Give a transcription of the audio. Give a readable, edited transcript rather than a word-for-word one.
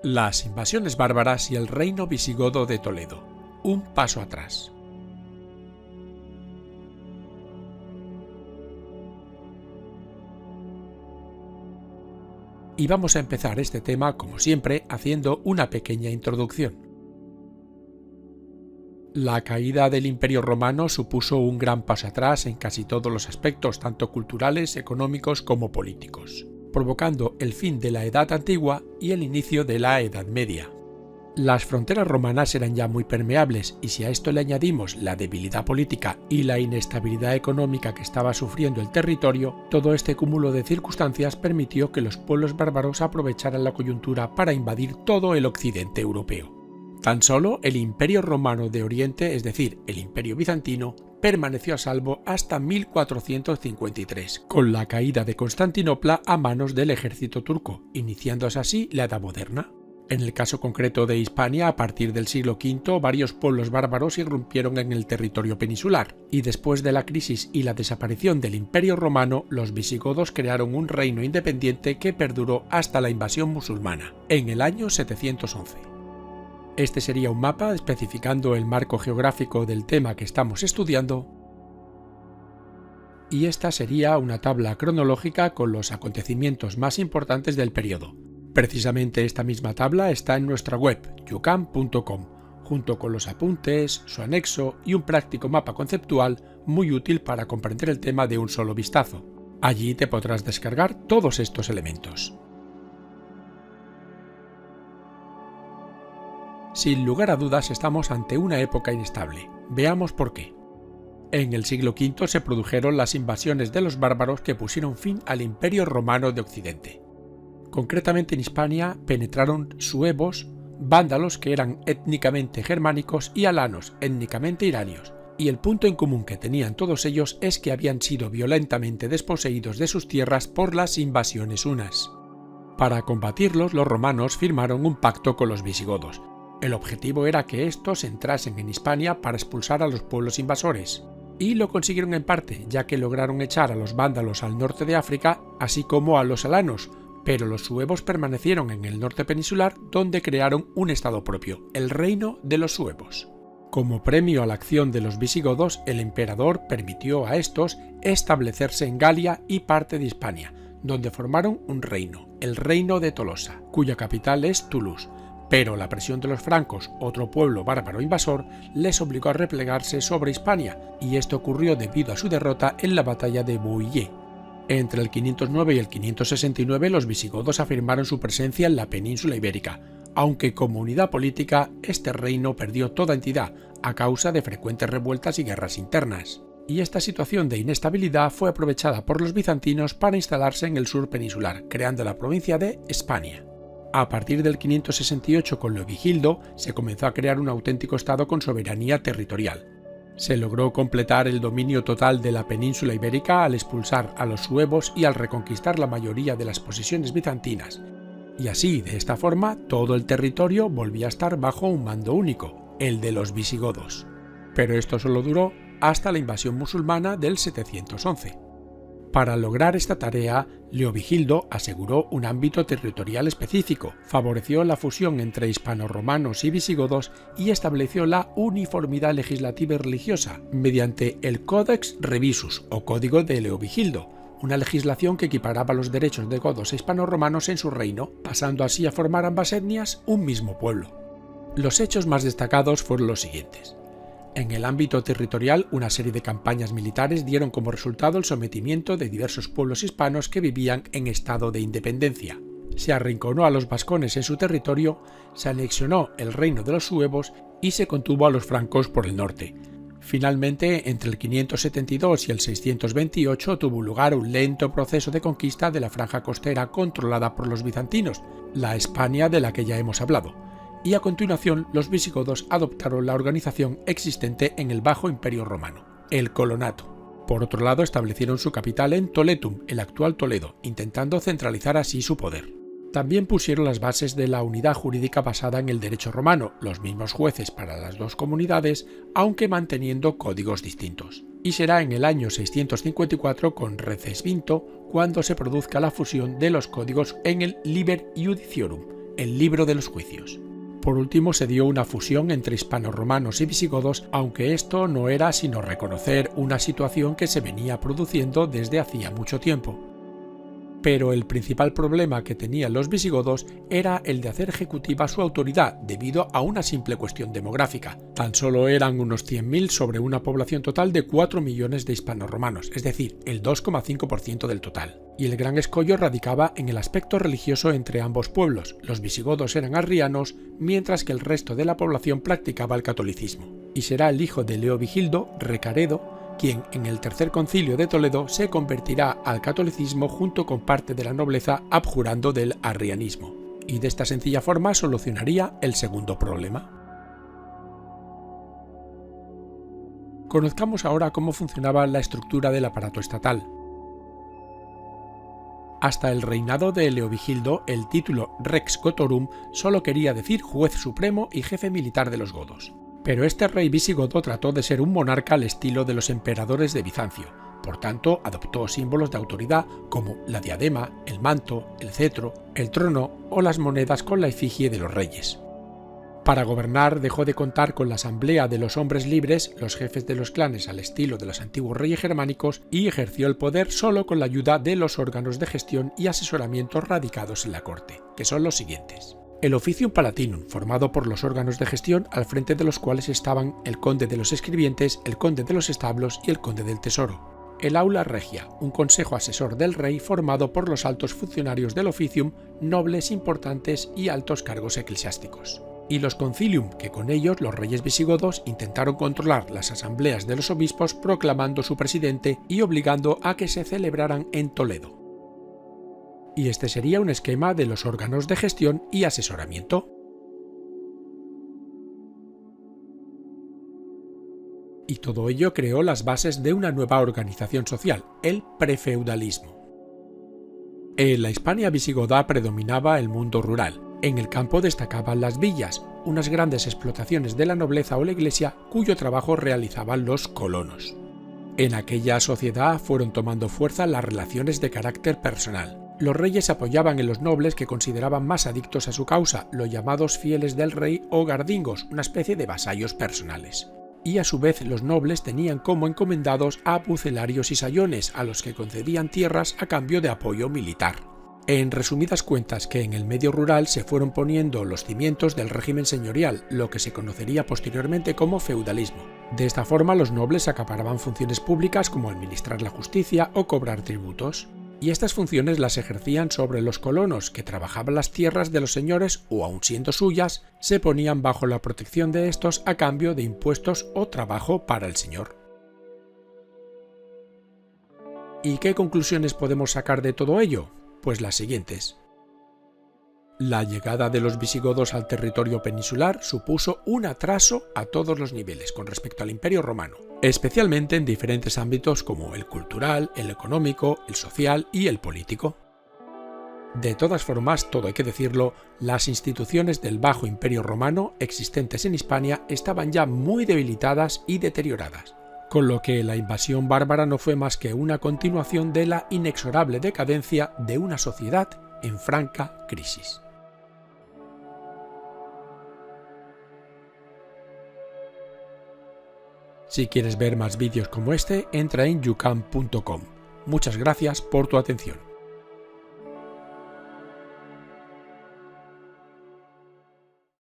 Las invasiones bárbaras y el reino visigodo de Toledo. Un paso atrás. Y vamos a empezar este tema, como siempre, haciendo una pequeña introducción. La caída del Imperio Romano supuso un gran paso atrás en casi todos los aspectos, tanto culturales, económicos como políticos, provocando el fin de la Edad Antigua y el inicio de la Edad Media. Las fronteras romanas eran ya muy permeables y si a esto le añadimos la debilidad política y la inestabilidad económica que estaba sufriendo el territorio, todo este cúmulo de circunstancias permitió que los pueblos bárbaros aprovecharan la coyuntura para invadir todo el occidente europeo. Tan solo el Imperio Romano de Oriente, es decir, el Imperio Bizantino, permaneció a salvo hasta 1453, con la caída de Constantinopla a manos del ejército turco, iniciándose así la Edad Moderna. En el caso concreto de Hispania, a partir del siglo V, varios pueblos bárbaros irrumpieron en el territorio peninsular, y después de la crisis y la desaparición del Imperio Romano, los visigodos crearon un reino independiente que perduró hasta la invasión musulmana, en el año 711. Este sería un mapa especificando el marco geográfico del tema que estamos estudiando, y esta sería una tabla cronológica con los acontecimientos más importantes del periodo. Precisamente esta misma tabla está en nuestra web, youcan.com, junto con los apuntes, su anexo y un práctico mapa conceptual muy útil para comprender el tema de un solo vistazo. Allí te podrás descargar todos estos elementos. Sin lugar a dudas estamos ante una época inestable. Veamos por qué. En el siglo V se produjeron las invasiones de los bárbaros que pusieron fin al Imperio Romano de Occidente. Concretamente en Hispania penetraron suevos, vándalos que eran étnicamente germánicos y alanos, étnicamente iranios, y el punto en común que tenían todos ellos es que habían sido violentamente desposeídos de sus tierras por las invasiones hunas. Para combatirlos, los romanos firmaron un pacto con los visigodos. El objetivo era que estos entrasen en Hispania para expulsar a los pueblos invasores, y lo consiguieron en parte, ya que lograron echar a los vándalos al norte de África, así como a los alanos, pero los suevos permanecieron en el norte peninsular, donde crearon un estado propio, el reino de los suevos. Como premio a la acción de los visigodos, el emperador permitió a estos establecerse en Galia y parte de Hispania, donde formaron un reino, el reino de Tolosa, cuya capital es Toulouse, pero la presión de los francos, otro pueblo bárbaro invasor, les obligó a replegarse sobre Hispania, y esto ocurrió debido a su derrota en la batalla de Bouillé. Entre el 509 y el 569 los visigodos afirmaron su presencia en la península ibérica, aunque como unidad política este reino perdió toda entidad a causa de frecuentes revueltas y guerras internas. Y esta situación de inestabilidad fue aprovechada por los bizantinos para instalarse en el sur peninsular, creando la provincia de Hispania. A partir del 568 con Leovigildo se comenzó a crear un auténtico estado con soberanía territorial. Se logró completar el dominio total de la península ibérica al expulsar a los suevos y al reconquistar la mayoría de las posesiones bizantinas, y así, de esta forma, todo el territorio volvía a estar bajo un mando único, el de los visigodos. Pero esto solo duró hasta la invasión musulmana del 711. Para lograr esta tarea, Leovigildo aseguró un ámbito territorial específico, favoreció la fusión entre hispanorromanos y visigodos y estableció la uniformidad legislativa y religiosa mediante el Codex Revisus o Código de Leovigildo, una legislación que equiparaba los derechos de godos e hispanorromanos en su reino, pasando así a formar ambas etnias un mismo pueblo. Los hechos más destacados fueron los siguientes. En el ámbito territorial, una serie de campañas militares dieron como resultado el sometimiento de diversos pueblos hispanos que vivían en estado de independencia. Se arrinconó a los vascones en su territorio, se anexionó el reino de los suevos y se contuvo a los francos por el norte. Finalmente, entre el 572 y el 628 tuvo lugar un lento proceso de conquista de la franja costera controlada por los bizantinos, la Hispania de la que ya hemos hablado. Y a continuación los visigodos adoptaron la organización existente en el Bajo Imperio Romano, el Colonato. Por otro lado, establecieron su capital en Toletum, el actual Toledo, intentando centralizar así su poder. También pusieron las bases de la unidad jurídica basada en el derecho romano, los mismos jueces para las dos comunidades, aunque manteniendo códigos distintos. Y será en el año 654 con Recesvinto cuando se produzca la fusión de los códigos en el Liber Iudiciorum, el Libro de los Juicios. Por último, se dio una fusión entre hispanorromanos y visigodos, aunque esto no era sino reconocer una situación que se venía produciendo desde hacía mucho tiempo. Pero el principal problema que tenían los visigodos era el de hacer ejecutiva su autoridad debido a una simple cuestión demográfica. Tan solo eran unos 100.000 sobre una población total de 4 millones de hispanorromanos, es decir, el 2,5% del total. Y el gran escollo radicaba en el aspecto religioso entre ambos pueblos. Los visigodos eran arrianos, mientras que el resto de la población practicaba el catolicismo. Y será el hijo de Leovigildo, Recaredo, quien en el Tercer Concilio de Toledo se convertirá al catolicismo junto con parte de la nobleza abjurando del arrianismo, y de esta sencilla forma solucionaría el segundo problema. Conozcamos ahora cómo funcionaba la estructura del aparato estatal. Hasta el reinado de Leovigildo, el título Rex Gotorum solo quería decir juez supremo y jefe militar de los godos. Pero este rey visigodo trató de ser un monarca al estilo de los emperadores de Bizancio, por tanto adoptó símbolos de autoridad como la diadema, el manto, el cetro, el trono o las monedas con la efigie de los reyes. Para gobernar dejó de contar con la asamblea de los hombres libres, los jefes de los clanes al estilo de los antiguos reyes germánicos, y ejerció el poder solo con la ayuda de los órganos de gestión y asesoramiento radicados en la corte, que son los siguientes. El Officium Palatinum, formado por los órganos de gestión al frente de los cuales estaban el conde de los escribientes, el conde de los establos y el conde del tesoro. El Aula Regia, un consejo asesor del rey formado por los altos funcionarios del Officium, nobles importantes y altos cargos eclesiásticos. Y los Concilium, que con ellos los reyes visigodos intentaron controlar las asambleas de los obispos proclamando su presidente y obligando a que se celebraran en Toledo. Y este sería un esquema de los órganos de gestión y asesoramiento. Y todo ello creó las bases de una nueva organización social, el prefeudalismo. En la Hispania visigoda predominaba el mundo rural. En el campo destacaban las villas, unas grandes explotaciones de la nobleza o la iglesia cuyo trabajo realizaban los colonos. En aquella sociedad fueron tomando fuerza las relaciones de carácter personal. Los reyes apoyaban en los nobles que consideraban más adictos a su causa, los llamados fieles del rey o gardingos, una especie de vasallos personales. Y a su vez los nobles tenían como encomendados a pucelarios y sayones, a los que concedían tierras a cambio de apoyo militar. En resumidas cuentas, que en el medio rural se fueron poniendo los cimientos del régimen señorial, lo que se conocería posteriormente como feudalismo. De esta forma los nobles acaparaban funciones públicas como administrar la justicia o cobrar tributos. Y estas funciones las ejercían sobre los colonos, que trabajaban las tierras de los señores o, aun siendo suyas, se ponían bajo la protección de estos a cambio de impuestos o trabajo para el señor. ¿Y qué conclusiones podemos sacar de todo ello? Pues las siguientes. La llegada de los visigodos al territorio peninsular supuso un atraso a todos los niveles con respecto al Imperio Romano, especialmente en diferentes ámbitos como el cultural, el económico, el social y el político. De todas formas, todo hay que decirlo, las instituciones del Bajo Imperio Romano existentes en Hispania estaban ya muy debilitadas y deterioradas, con lo que la invasión bárbara no fue más que una continuación de la inexorable decadencia de una sociedad en franca crisis. Si quieres ver más vídeos como este, entra en youcan.com. Muchas gracias por tu atención.